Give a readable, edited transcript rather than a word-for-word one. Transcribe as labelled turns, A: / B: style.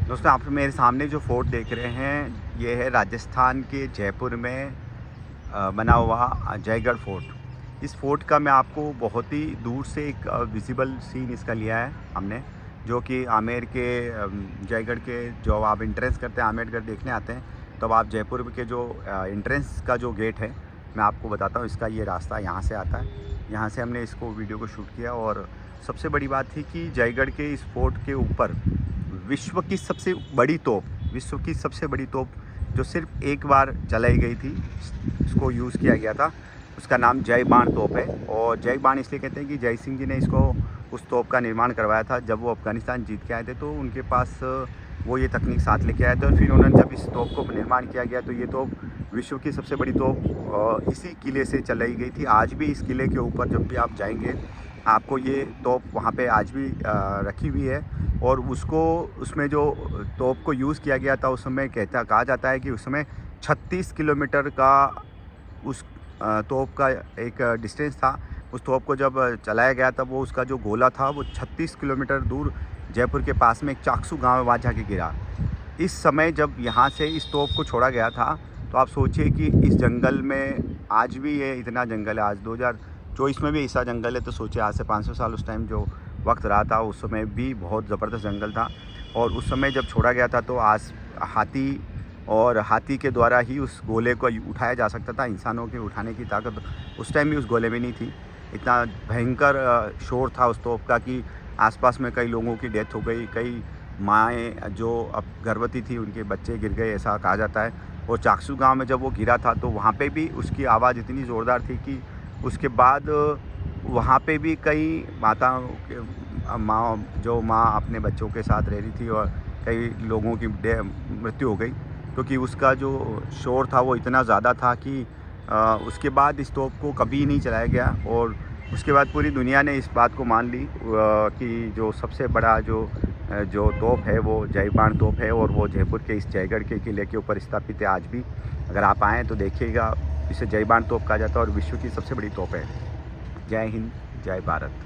A: दोस्तों, आप मेरे सामने जो फोर्ट देख रहे हैं, ये है राजस्थान के जयपुर में बना हुआ जयगढ़ फोर्ट। इस फोर्ट का मैं आपको बहुत ही दूर से एक विजिबल सीन इसका लिया है हमने, जो कि आमेर के जयगढ़ के जो आप एंट्रेंस करते हैं, आमेरगढ़ देखने आते हैं, तब आप जयपुर के जो एंट्रेंस का जो गेट है, मैं आपको बताता हूँ। इसका ये रास्ता यहाँ से आता है, यहाँ से हमने इसको वीडियो को शूट किया। और सबसे बड़ी बात थी कि जयगढ़ के इस फोर्ट के ऊपर विश्व की सबसे बड़ी तोप जो सिर्फ एक बार चलाई गई थी, इसको यूज़ किया गया था, उसका नाम जय बाण तोप है। और जय बाण इसलिए कहते हैं कि जय सिंह जी ने इसको उस तोप का निर्माण करवाया था। जब वो अफ़गानिस्तान जीत के आए थे तो उनके पास वो ये तकनीक साथ लेके आए थे, और फिर उन्होंने जब इस तोप को निर्माण किया गया तो ये तोप विश्व की सबसे बड़ी तोप इसी किले से चलाई गई थी। आज भी इस किले के ऊपर जब भी आप जाएंगे, आपको ये तोप वहाँ पे आज भी रखी हुई है। और उसमें जो तोप को यूज़ किया गया था, उस समय कहा जाता है कि उस समय 36 किलोमीटर का उस तोप का एक डिस्टेंस था। उस तोप को जब चलाया गया तब वो उसका जो गोला था वो 36 किलोमीटर दूर जयपुर के पास में एक चाकसू गांव है, वहाँ जाके गिरा। इस समय जब यहाँ से इस तोप को छोड़ा गया था, तो आप सोचिए कि इस जंगल में आज भी ये इतना जंगल है। आज 2024 में भी ऐसा जंगल है, तो सोचिए आज से 500 साल उस टाइम जो वक्त रहा था, उस समय भी बहुत ज़बरदस्त जंगल था। और उस समय जब छोड़ा गया था तो हाथी के द्वारा ही उस गोले को उठाया जा सकता था। इंसानों के उठाने की ताकत उस टाइम भी उस गोले में नहीं थी। इतना भयंकर शोर था उस तोप का कि आसपास में कई लोगों की डेथ हो गई। कई माएँ जो अब गर्भवती थी, उनके बच्चे गिर गए, ऐसा कहा जाता है। और चाकसू गांव में जब वो गिरा था तो वहाँ पे भी उसकी आवाज़ इतनी ज़ोरदार थी कि उसके बाद वहाँ पे भी कई माताओं के माँ अपने बच्चों के साथ रह रही थी, और कई लोगों की मृत्यु हो गई, क्योंकि उसका जो शोर था वो इतना ज़्यादा था कि उसके बाद इस तोप को कभी नहीं चलाया गया। और उसके बाद पूरी दुनिया ने इस बात को मान ली कि जो सबसे बड़ा जो तोप है वो जय बाण तोप है, और वो जयपुर के इस जयगढ़ के किले के ऊपर स्थापित है। आज भी अगर आप आएँ तो देखिएगा, इसे जय बाण तोप कहा जाता है और विश्व की सबसे बड़ी तोप है। जय हिंद, जय भारत।